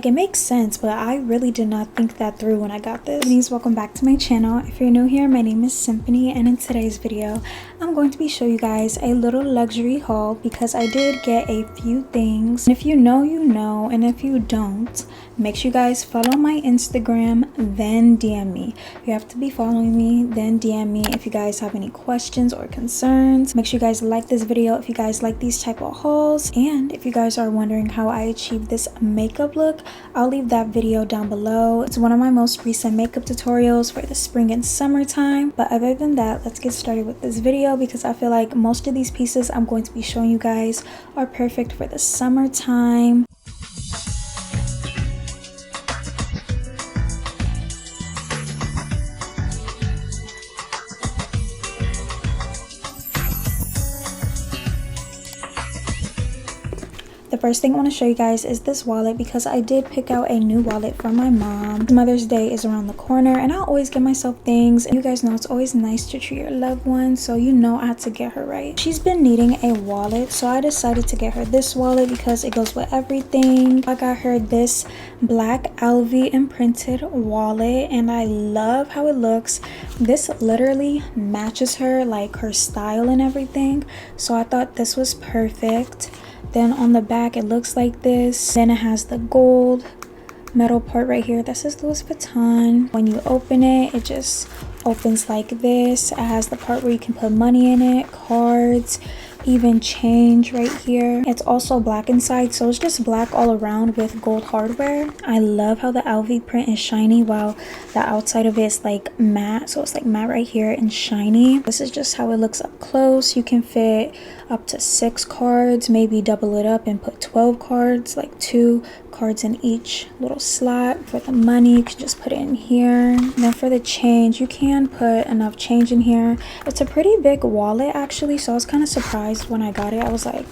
Like, it makes sense, but I really did not think that through when I got this. Ladies, welcome back to my channel. If you're new here, my name is Symphony, and in today's video I'm going to be showing you guys a little luxury haul because I did get a few things. And if you know, you know, and if you don't, make sure you guys follow my Instagram, then DM me. You have to be following me, then DM me if you guys have any questions or concerns. Make sure you guys like this video if you guys like these type of hauls, and if you guys are wondering how I achieved this makeup look, I'll leave that video down below. It's one of my most recent makeup tutorials for the spring and summertime. But other than that, let's get started with this video because I feel like most of these pieces I'm going to be showing you guys are perfect for the summertime. The first thing I want to show you guys is this wallet because I did pick out a new wallet from my mom. Mother's Day is around the corner and I always get myself things. And you guys know it's always nice to treat your loved one, so you know I had to get her right. She's been needing a wallet, so I decided to get her this wallet because it goes with everything. I got her this black LV imprinted wallet and I love how it looks. This literally matches her, like her style and everything, so I thought this was perfect. Then on the back it looks like this. Then it has the gold metal part right here that says Louis Vuitton. When you open it, it just opens like this. It has the part where you can put money in it, cards, even change right here. It's also black inside, so it's just black all around with gold hardware. I love how the LV print is shiny while the outside of it is like matte, so it's like matte right here and shiny. This is just how it looks up close. You can fit up to 6 cards, maybe double it up and put 12 cards, like 2 cards in each little slot. For the money, you can just put it in here. And then for the change, you can put enough change in here. It's a pretty big wallet actually, so I was kind of surprised when I got it. I was like,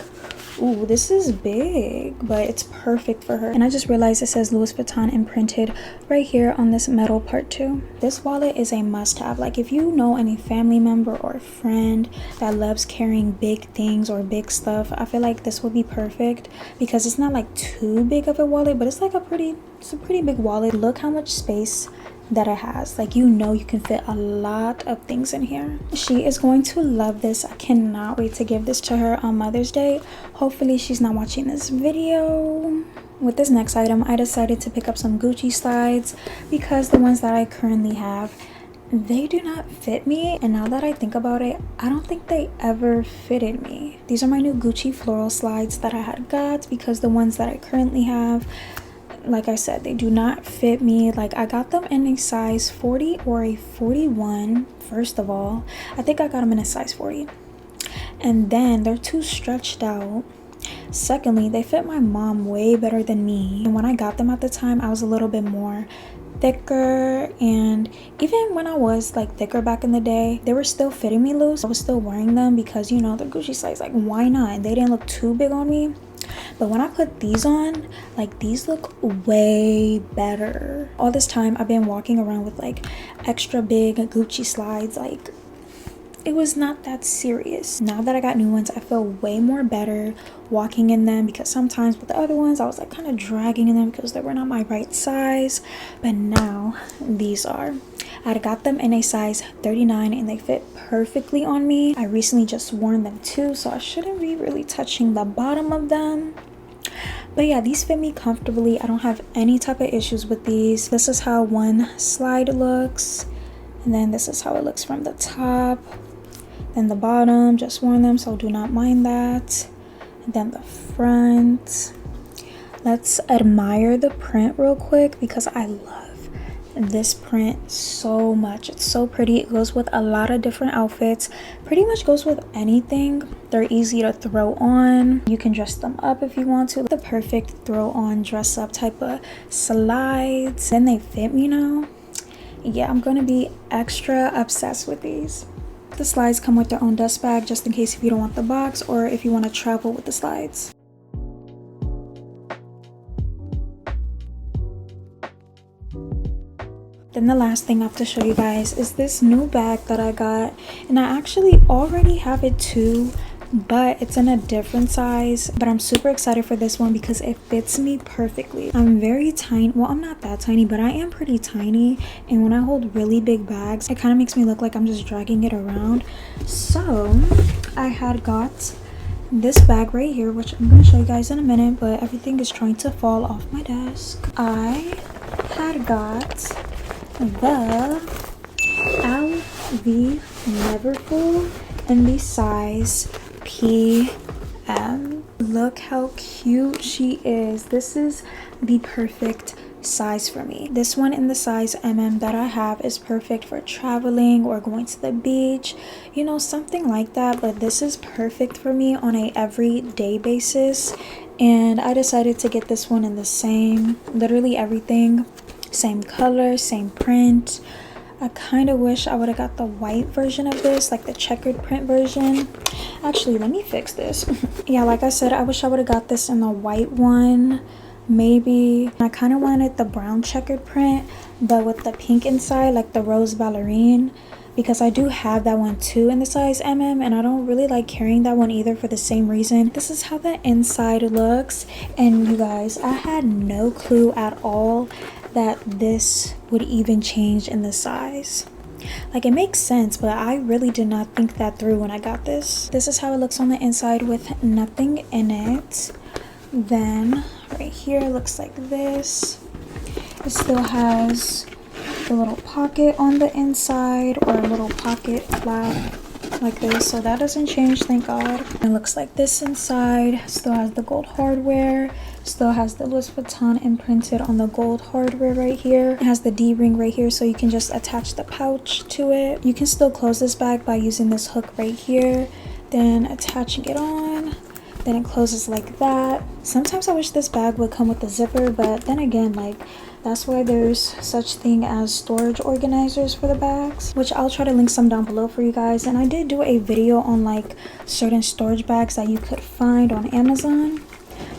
ooh, this is big, but it's perfect for her. And I just realized it says Louis Vuitton imprinted right here on this metal part too. This wallet is a must-have. Like, if you know any family member or friend that loves carrying big things or big stuff, I feel like this would be perfect because it's not like too big of a wallet, but it's like it's a pretty big wallet. Look how much space that it has. Like, you know, you can fit a lot of things in here. She is going to love this. I cannot wait to give this to her on Mother's Day. Hopefully she's not watching this video. With this next item, I decided to pick up some Gucci slides because the ones that I currently have, they do not fit me. And now that I think about it, I don't think they ever fitted me. These are my new Gucci floral slides that I had got because the ones that I currently have, like I said, they do not fit me. Like, I got them in a size 40 or a 41. First of all, I think I got them in a size 40, and then they're too stretched out. Secondly, they fit my mom way better than me, and when I got them at the time, I was a little bit more thicker, and even when I was like thicker back in the day, they were still fitting me loose. I was still wearing them because, you know, the Gucci size, like, why not? And they didn't look too big on me. But when I put these on, like, these look way better. All this time I've been walking around with like extra big Gucci slides. Like, it was not that serious. Now that I got new ones, I feel way more better walking in them because sometimes with the other ones I was like kind of dragging in them because they were not my right size. But now these are. I got them in a size 39 and they fit perfectly on me. I recently just worn them too, so I shouldn't be really touching the bottom of them. But yeah, these fit me comfortably. I don't have any type of issues with these. This is how one slide looks, and then this is how it looks from the top. Then the bottom, just worn them, so do not mind that. And then the front. Let's admire the print real quick because I love this print so much. It's so pretty. It goes with a lot of different outfits, pretty much goes with anything. They're easy to throw on. You can dress them up if you want to. The perfect throw on, dress up type of slides. Then they fit me now. Yeah, I'm gonna be extra obsessed with these. The slides come with their own dust bag just in case if you don't want the box or if you want to travel with the slides. Then the last thing I have to show you guys is this new bag that I got, and I actually already have it too, but it's in a different size. But I'm super excited for this one because it fits me perfectly. I'm very tiny. Well, I'm not that tiny, but I am pretty tiny, and when I hold really big bags, it kind of makes me look like I'm just dragging it around. So I had got this bag right here, which I'm going to show you guys in a minute, but everything is trying to fall off my desk. I had got the LV Neverfull in the size PM. Look how cute she is. This is the perfect size for me. This one in the size MM that I have is perfect for traveling or going to the beach, you know, something like that. But this is perfect for me on a everyday basis, and I decided to get this one in the same, literally everything, same color, same print. I kind of wish I would have got the white version of this, like the checkered print version. Actually, let me fix this. Yeah, like I said, I wish I would have got this in the white one. Maybe I kind of wanted the brown checkered print, but with the pink inside, like the rose ballerine, because I do have that one too in the size MM, and I don't really like carrying that one either for the same reason. This is how the inside looks, and you guys, I had no clue at all that this would even change in the size. Like, it makes sense, but I really did not think that through when I got this. This is how it looks on the inside with nothing in it. Then right here it looks like this. It still has the little pocket on the inside, or a little pocket flap like this, so that doesn't change, thank God. It looks like this inside. Still has the gold hardware, still has the Louis Vuitton imprinted on the gold hardware right here. It has the D ring right here, so you can just attach the pouch to it. You can still close this bag by using this hook right here, then attaching it on. Then it closes like that. Sometimes I wish this bag would come with a zipper, but then again, like, that's why there's such thing as storage organizers for the bags, which I'll try to link some down below for you guys. And I did do a video on like certain storage bags that you could find on Amazon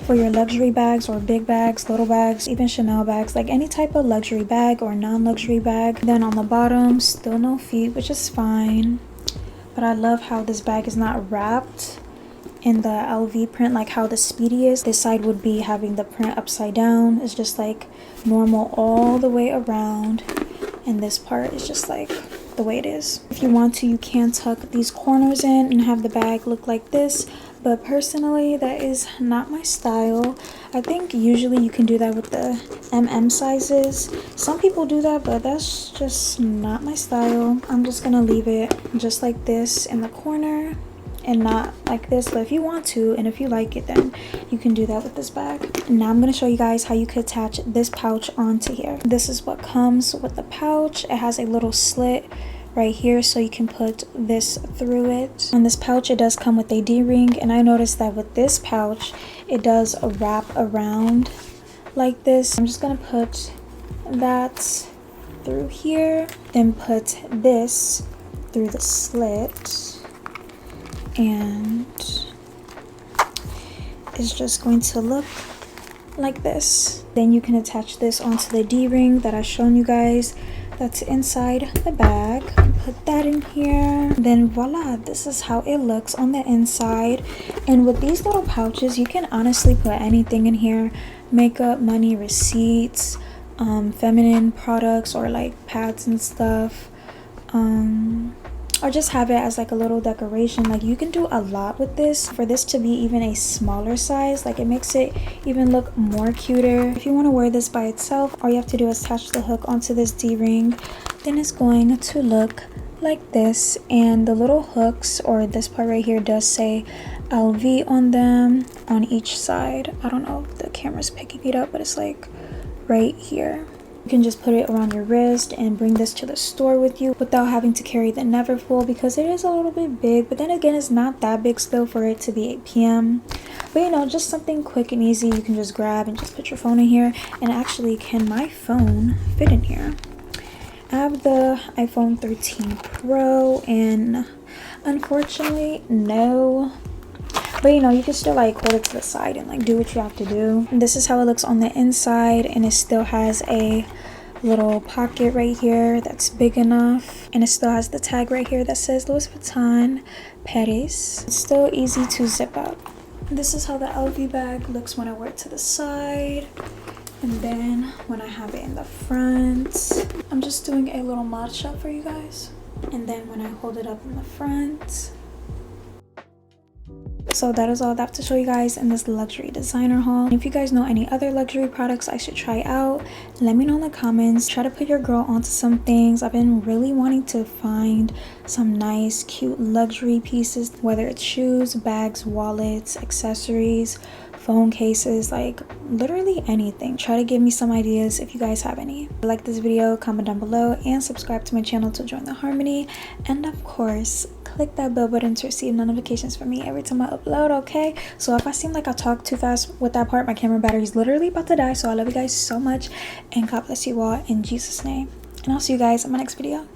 for your luxury bags or big bags, little bags, even Chanel bags, like any type of luxury bag or non-luxury bag. Then on the bottom, still no feet, which is fine. But I love how this bag is not wrapped in the LV print like how the Speedy is. This side would be having the print upside down. It's just like normal all the way around, and this part is just like the way it is. If you want to, you can tuck these corners in and have the bag look like this, but personally that is not my style. I think usually you can do that with the MM sizes. Some people do that, but that's just not my style. I'm just gonna leave it just like this in the corner and not like this. But if you want to, and if you like it, then you can do that with this bag. Now I'm going to show you guys how you could attach this pouch onto here. This is what comes with the pouch. It has a little slit right here, so you can put this through it. On this pouch, it does come with a D-ring, and I noticed that with this pouch it does wrap around like this. I'm just going to put that through here, then put this through the slit, and it's just going to look like this. Then you can attach this onto the D-ring that I've shown you guys that's inside the bag. Put that in here, then voila, this is how it looks on the inside. And with these little pouches, you can honestly put anything in here: makeup, money, receipts, feminine products, or like pads and stuff, or just have it as like a little decoration. Like, you can do a lot with this. For this to be even a smaller size, like, it makes it even look more cuter. If you want to wear this by itself, all you have to do is attach the hook onto this D-ring. Then it's going to look like this, and the little hooks, or this part right here, does say LV on them on each side. I don't know if the camera's picking it up, but it's like right here. You can just put it around your wrist and bring this to the store with you without having to carry the Neverfull, because it is a little bit big. But then again, it's not that big still for it to be 8 p.m. But you know, just something quick and easy. You can just grab and just put your phone in here. And actually, can my phone fit in here? I have the iPhone 13 Pro, and unfortunately, no. But you know, you can still like hold it to the side and like do what you have to do. And this is how it looks on the inside, and it still has a little pocket right here that's big enough, and it still has the tag right here that says Louis Vuitton Paris. It's still easy to zip up. This is how the LV bag looks when I wear it to the side, and then when I have it in the front. I'm just doing a little mod shot for you guys, and then when I hold it up in the front. So that is all I have to show you guys in this luxury designer haul. And if you guys know any other luxury products I should try out, let me know in the comments. Try to put your girl onto some things. I've been really wanting to find some nice cute luxury pieces, whether it's shoes, bags, wallets, accessories, phone cases, like literally anything. Try to give me some ideas if you guys have any. Like this video, comment down below, and subscribe to my channel to join the harmony. And of course, click that bell button to receive notifications from me every time I upload, okay? So if I seem like I talk too fast with that part, my camera battery is literally about to die. So I love you guys so much, and God bless you all in Jesus' name. And I'll see you guys in my next video.